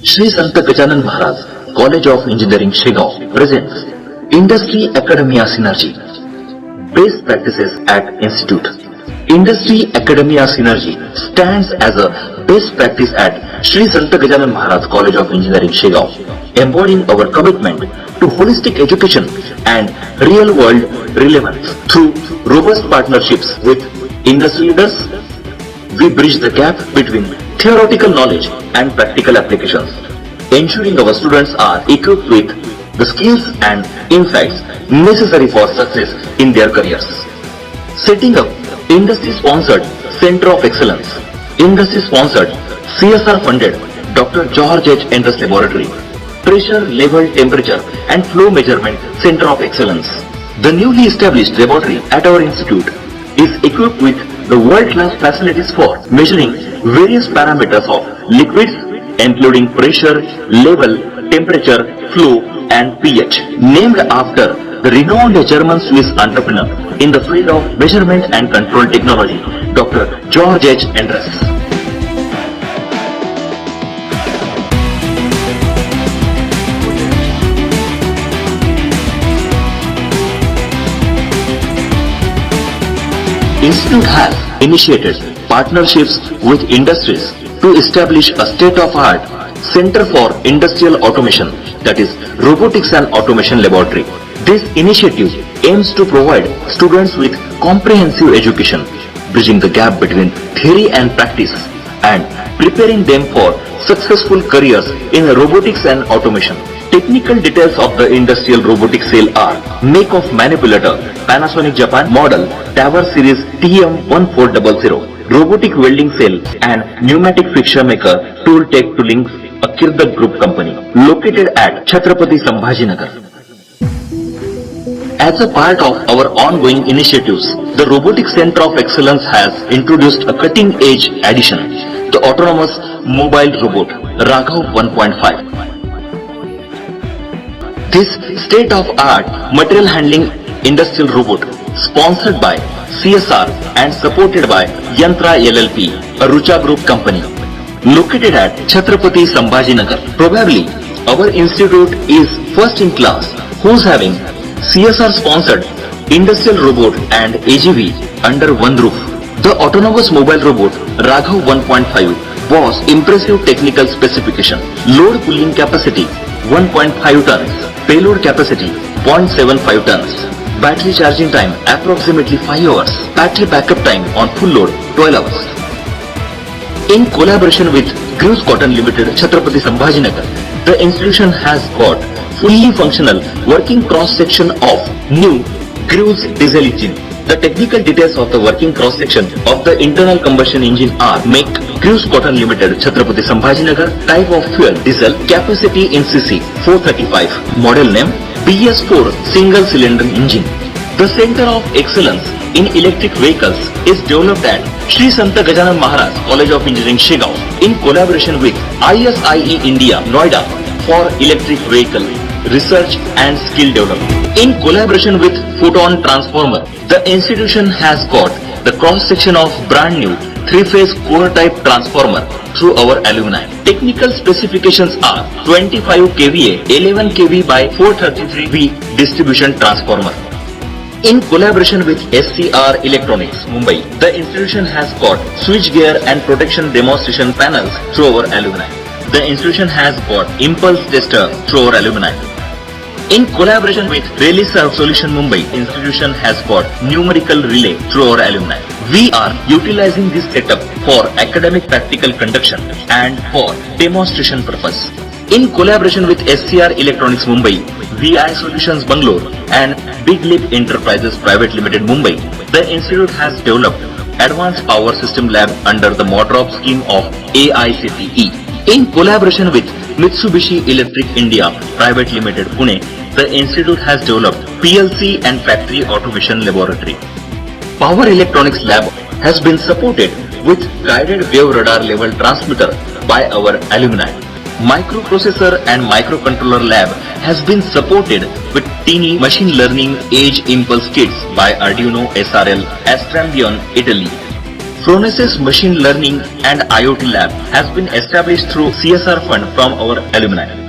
Shri Sant Gajanan Maharaj College of Engineering Shegaon presents Industry Academia Synergy Best Practices at Institute. Industry Academia Synergy stands as a best practice at Shri Sant Gajanan Maharaj College of Engineering Shegaon, embodying our commitment to holistic education and real-world relevance. Through robust partnerships with industry leaders, we bridge the gap between theoretical knowledge and practical applications, ensuring our students are equipped with the skills and insights necessary for success in their careers. Setting up industry-sponsored Center of Excellence, industry-sponsored CSR-funded Dr. George H. Endres Laboratory, Pressure, Level, Temperature and Flow Measurement Center of Excellence. The newly established laboratory at our institute is equipped with the world-class facilities for measuring various parameters of liquids including pressure, level, temperature, flow and pH. Named after the renowned German-Swiss entrepreneur in the field of measurement and control technology, Dr. George H. Endres. Institute has initiated partnerships with industries to establish a state-of-art Center for Industrial Automation, that is Robotics and Automation Laboratory. This initiative aims to provide students with comprehensive education, bridging the gap between theory and practice and preparing them for successful careers in robotics and automation. Technical details of the industrial robotics cell are make of manipulator Panasonic Japan model Tower Series TM1400, robotic welding cell and pneumatic fixture maker Tooltech Tooling, a Kirdak Group company located at Chhatrapati Sambhajinagar. As a part of our ongoing initiatives, the Robotics Center of Excellence has introduced a cutting-edge addition, the autonomous mobile robot Raghav 1.5. This state-of-art material handling industrial robot, sponsored by CSR and supported by Yantra LLP, a Rucha Group company, located at Chhatrapati Sambhajinagar. Probably, our institute is first in class who's having CSR-sponsored industrial robot and AGV under one roof. The autonomous mobile robot Raghav 1.5 was impressive technical specification, load pulling capacity 1.5 tons, payload capacity 0.75 tons, battery charging time approximately 5 hours, battery backup time on full load 12 hours. In collaboration with Grooves Cotton Limited, Chhatrapati Sambhajinagar, the institution has got fully functional working cross-section of new Grooves diesel engine. The technical details of the working cross-section of the internal combustion engine are make Grooves Cotton Limited, Chhatrapati Sambhajinagar, type of fuel diesel, capacity in cc 435, model name BS4 single cylinder engine. The Center of Excellence in Electric Vehicles is developed at Shri Sant Gajanan Maharaj College of Engineering Shegaon in collaboration with ISIE India Noida for electric vehicle research and skill development. In collaboration with Photon Transformer, the institution has got the cross-section of brand new 3-phase core type transformer through our alumni. Technical specifications are 25 kVA 11 kV by 433 V distribution transformer. In collaboration with SCR Electronics, Mumbai, the institution has got switchgear and protection demonstration panels through our alumni. The institution has got impulse tester through our alumni. In collaboration with ReliServe Solution Mumbai, institution has got numerical relay through our alumni. We are utilizing this setup for academic practical conduction and for demonstration purpose. In collaboration with SCR Electronics Mumbai, VI Solutions Bangalore and Big Leap Enterprises Private Limited Mumbai, the institute has developed Advanced Power System Lab under the MODROP scheme of AICTE. In collaboration with Mitsubishi Electric India Private Limited Pune, the institute has developed PLC and Factory Automation Laboratory. Power Electronics Lab has been supported with Guided Wave Radar Level Transmitter by our alumni. Microprocessor and Microcontroller Lab has been supported with Tiny Machine Learning Edge Impulse Kits by Arduino SRL Astrambion, Italy. Phronesis Machine Learning and IoT Lab has been established through CSR fund from our alumni.